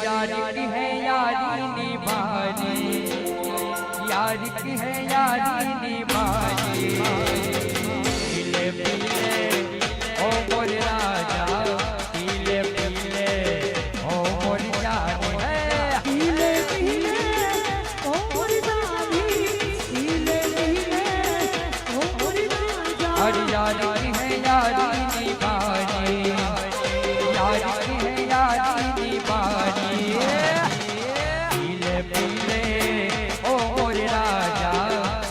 यारी की है यारी निभानी, यारी की है यारी निभानी। पीले पीले ओ मोर राजा, पीले पीले ओ मोर जानी है। पीले पीले ओ मोर जानी, पीले पीले ओ मोर राजा। अरे यारी की है यारी निभानी, यारी की है यारी निभानी। पीले पीले ओ मोर राजा,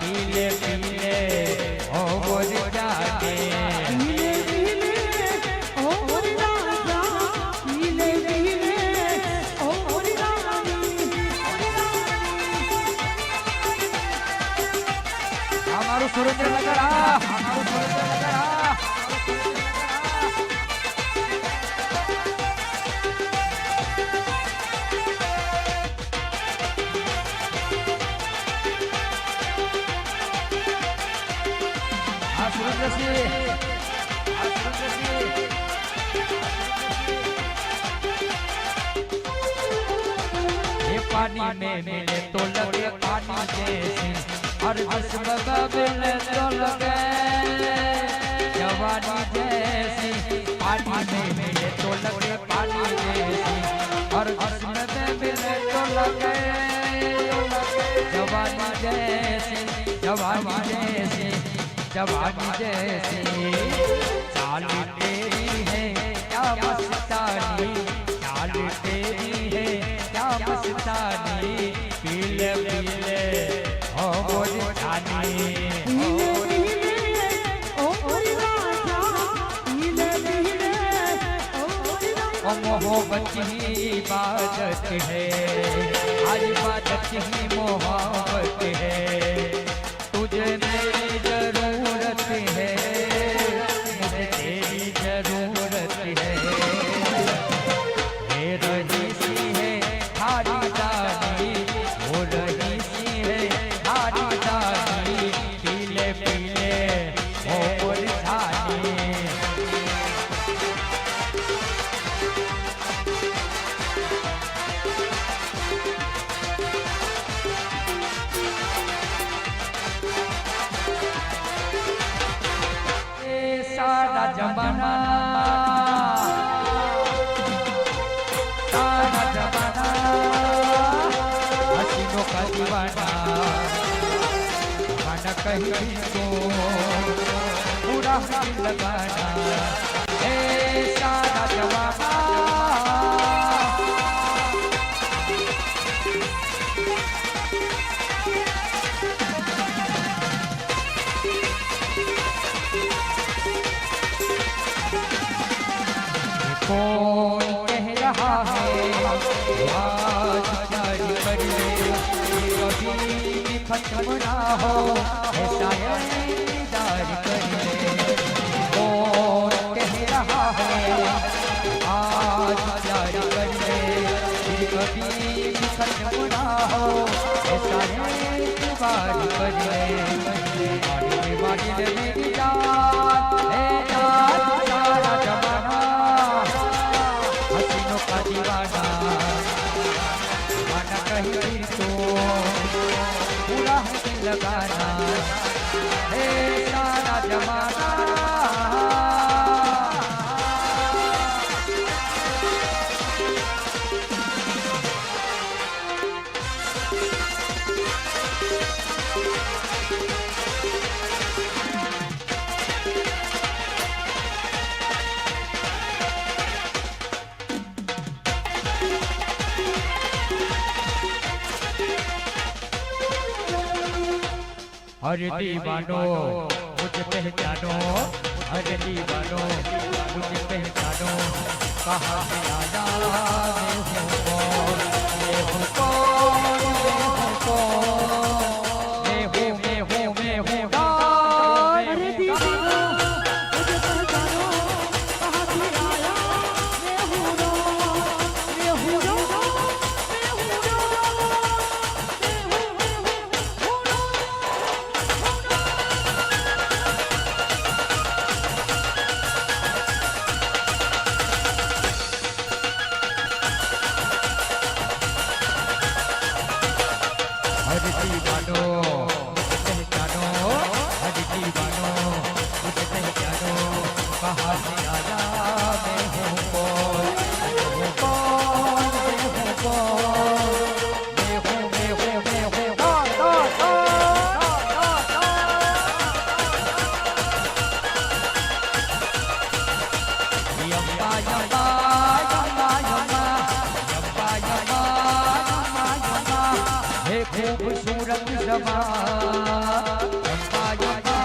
पीले पीले ओ मोर जाने। पीले पीले ओ मोर राजा, पीले पीले ओ मोर रानी। हमारो सुरेंद्रनगर हमारो सुरेंद्रनगर पानी में मिले तो लगे पानी जैसी, हर जिस्म मिले तो लगे जवानी जैसी। पानी में मिले तो लगे पानी जैसी, हर जिस्म मिले तो लगे जवानी जैसी, जवानी जैसी, जवानी जैसी। चाल तेरी है क्या मस्तानी, चाल तेरी है क्या मस्तानी। पीले पीले ओ मोर जानी, पीले पीले ओ मोर राजा, पीले पीले ओ मोर राजा। ओ मोहब्बत की इबादत है, आज इबादत ही मोहब्बत है। तुझे मेरी जरूरत है, मुझे तेरी जरूरत है। ये रही सी है थारी जानी, वो रही सी है थारी जानी। पीले पीले ओ मोर जानी। તારા જમાના તારા જમાના હસીનો કા દીવાના માના કહી તો પૂરા દિલ લગાના એ તારા જમાના कौन कह रहा है आज जारी कर ले कभी भी खत्म ना हो ऐसा इंतजार कर ले कौन कह रहा है आज जारी कर ले कभी भी खत्म ना हो ऐसा इंतजार कर ले वाड़ी मेरी जान है जान सारा जमाना का दीवाना माना कहीं तो पूरा दिल लगाना हे सारा जमाना अरे दीवानो मुझे पहचानो अरे दीवानो मुझे पहचानो कहाँ से आया मैं हूँ कौन मैं हूँ कौन अरे दीवानो मुझे पहचानो कहाँ से आया मैं हूँ हरे दीवानो मुझे पहचानो हरे दीवानो मुझे पहचानो कहाँ से आया मैं हूँ कौन खूबसूरत जमा यम्मा यम्मा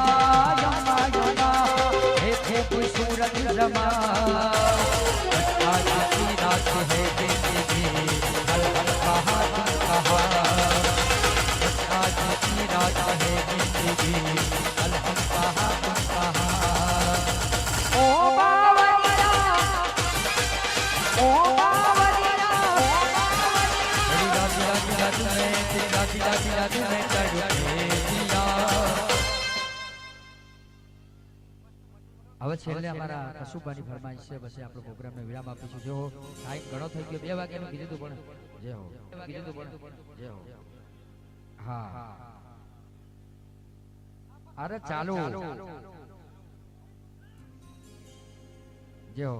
यम्मा यम्मा हे खूबसूरत जमा आज की रात है जिंदगी कल हम कहाँ तुम कहाँ आज की रात है जिंदगी कल हम कहाँ तुम कहाँ ओ बावरिया ओ बावरिया હવે છેલ્લે અમારા કશુબાની ફરમાઈશ છે પછી આપણો પ્રોગ્રામને વિરામ આપીશું જો ટાઈમ ઘણો થઈ ગયો 2 વાગ્યાનું કીધું તું પણ જે હો કીધું તું પણ જે હો હા અરે ચાલુ જે હો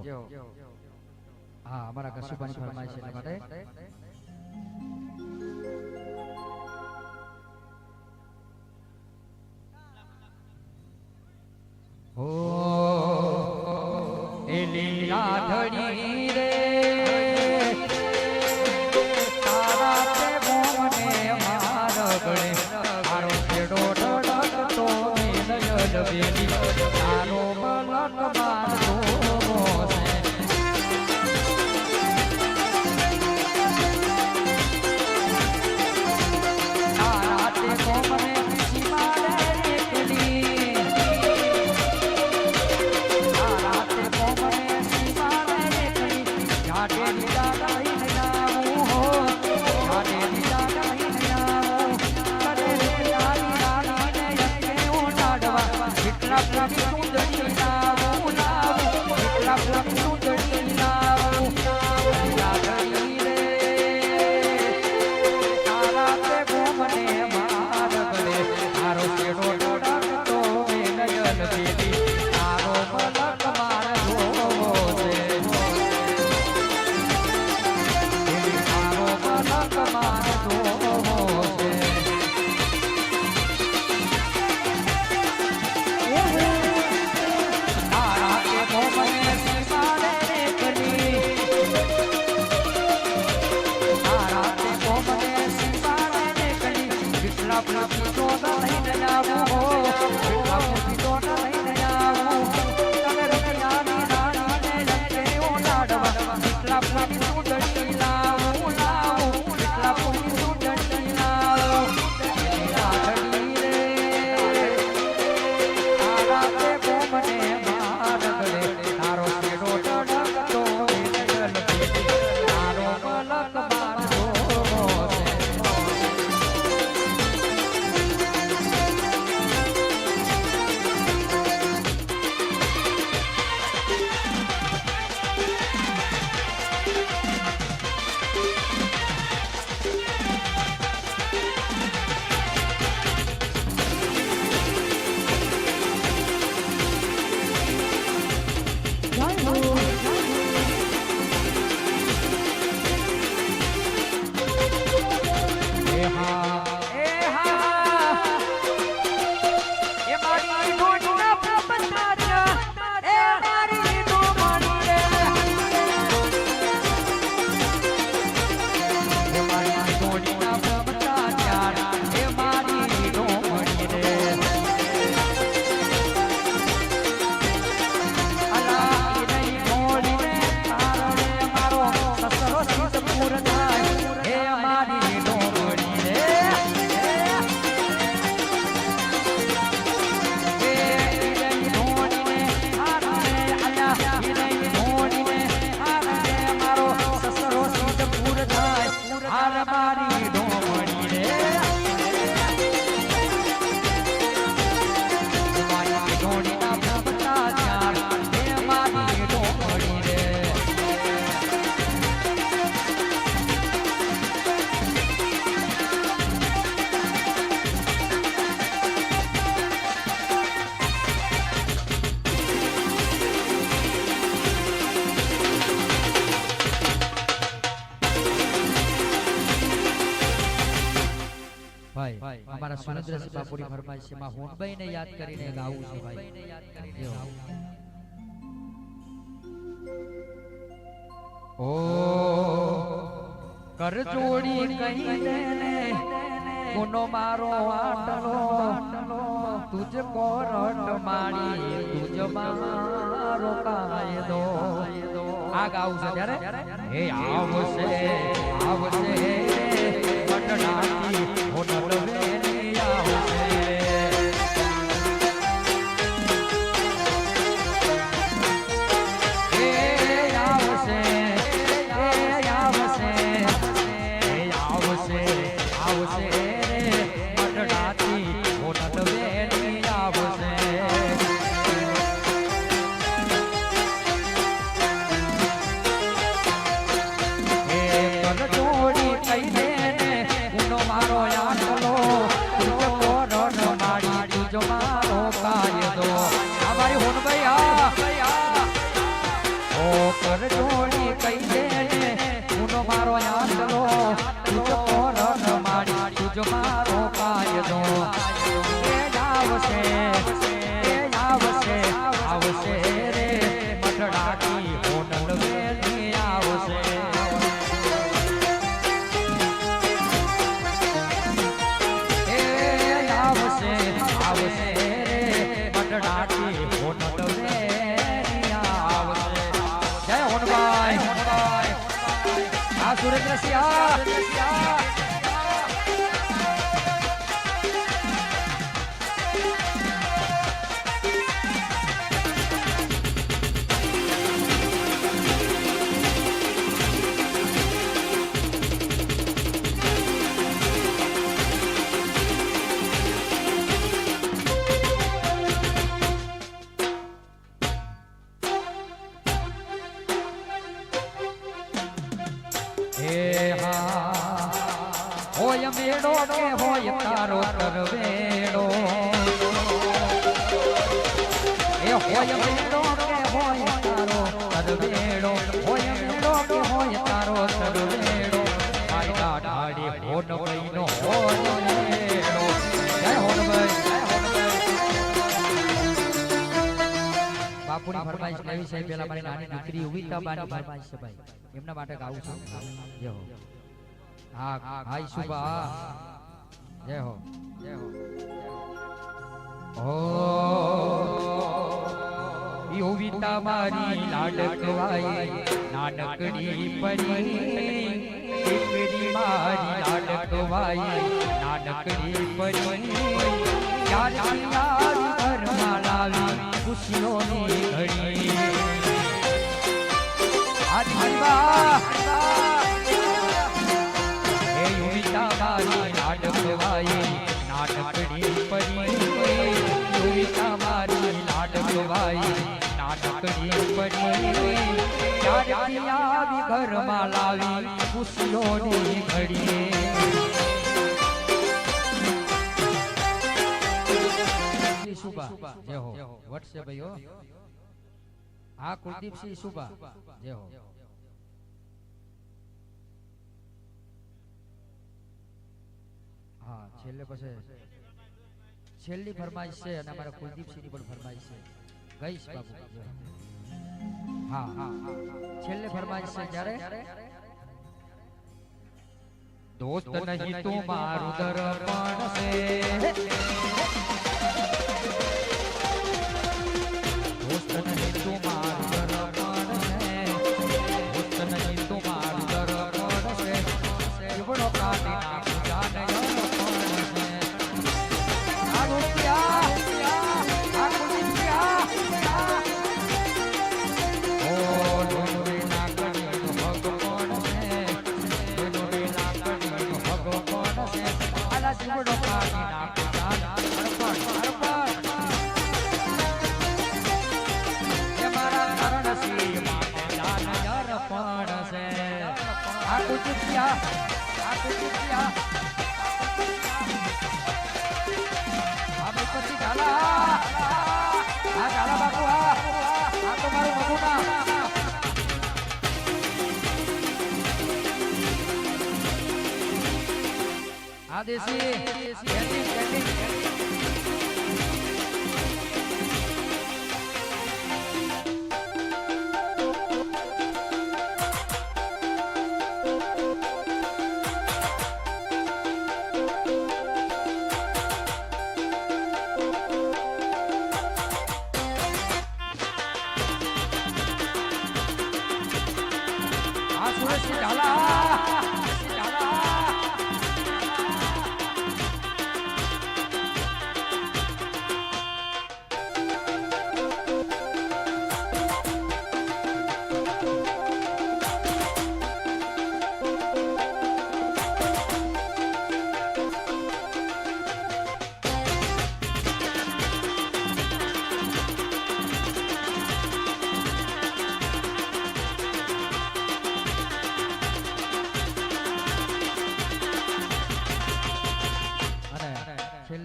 હા અમારા કશુબાની ફરમાઈશ છે માટે ओ एलिया धड़ी रे तारा पे मोने मार गड़े मारो पेड़ो ढड़क तो मिलयल बेली तारो मलक मारो से तारा पे मोने सीमारे एकली તારો ફૂલની સુંદરી લાવું લાવું એટલા ફૂલની સુંદરી લાવું એની રાખડી રે તારા તે ગોમને માર ગળે તારો છેડો ટડકતો વેડલ તારો મલક મારતો ભાઈ અમારા સુરેન્દ્રસિંહ બાપુની ફરમાઈશ છે માં હોનભાઈને યાદ કરીને ગાવું છે ભાઈ ઓ કર જોડી કહીને કોનો મારો આટલો તુજ કોરટ માડી તુજ મારો કાયદો આ ગાવું છે ત્યારે હે આવશે આવશે મટડાતી હોનલ વેની આવશે હોય મેળો કે હોય તારો કરવેડો એ હોય મેળો કે હોય તારો કરવેડો હોય મેળો કે હોય તારો કરવેડો મારી દાઢાડી હોન ભાઈનો હોન મેળો જય હોન ભાઈ બાપુની ફરમાઈશ લેવી છે પેલા મારી નાની દીકરી ઉવિતાબાની ફરમાઈશ છે ભાઈ એમના માટે ગાવું છું જય હો હા ભાઈ સુબા જય હો ઓ ઈ ઉમિતા મારી લાડકવાઈ નાનકડી પરી દીકરી મારી લાડકવાઈ નાનકડી પરી ક્યારથી આવી ઘરમાં લાવી ખુશીઓની ઘડી હે ઉમિતા મારી લાડકવાઈ નાનકડી પરી ઉમિતા મારી લાડકવાઈ નાનકડી પરી ક્યારથી આવી ઘરમાં લાવી ખુશીઓની ઘડી સુબા જય હો વટ છે ભાઈઓ આ કુલદીપસિંહ સુબા જય હો હા છેલ્લે પછી છેલ્લી ફરમાઈશ છે અને અમારા કુલદીપસિંહ ની પણ ફરમાઈશ છે ગઈશ બાબુ હા હા છેલ્લે ફરમાઈશ છે જ્યારે દોસ્ત નહીં તું મારું દર્પણ છે દોસ્ત નહીં તું મારું દર્પણ છે દોસ્ત નહીં તું મારું દર્પણ છે જીવડો કાઢી નાખું જાને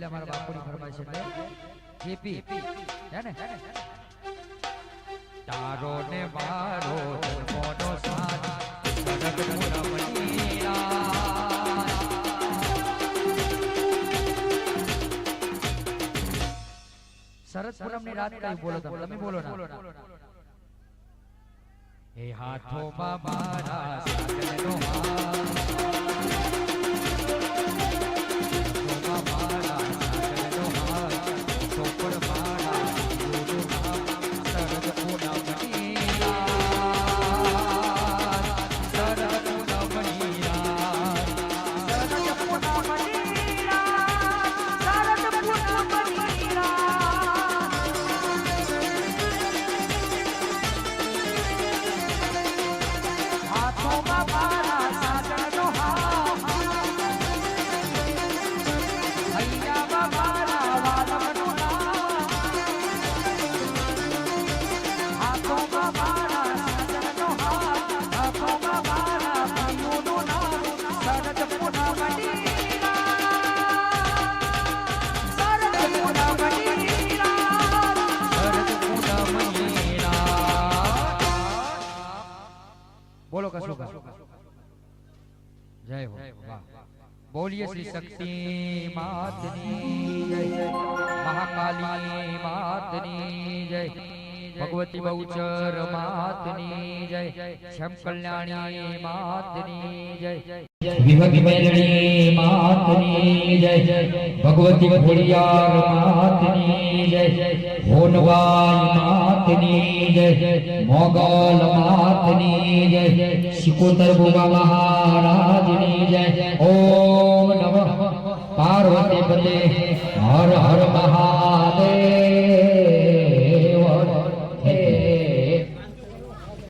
અમારા બાપુની ફરમાઈશ એટલે કેપી હે ને તારો ને મારો મોનો સાથ સડક મુરમણીરા શરદ પૂનમની રાત કઈ બોલો તમે બોલો ના એ હાથોમાં મારા સાગરનો હાથ बोलो कसूबा जय हो वाह बोलिए श्री शक्ति मातनी जय महाकाली मातनी जय भगवती बहुचर मातनी जय श्याम कल्याणी मातनी जय विभक्ति मातनी जय ભગવતી ખોડિયાર માતની જય હોનવાઈ માતની જય મોગલ માતની જય સિકોતર બોબા મહારાજની જય ઓમ નમઃ પાર્વતી પતે હર હર મહાદેવ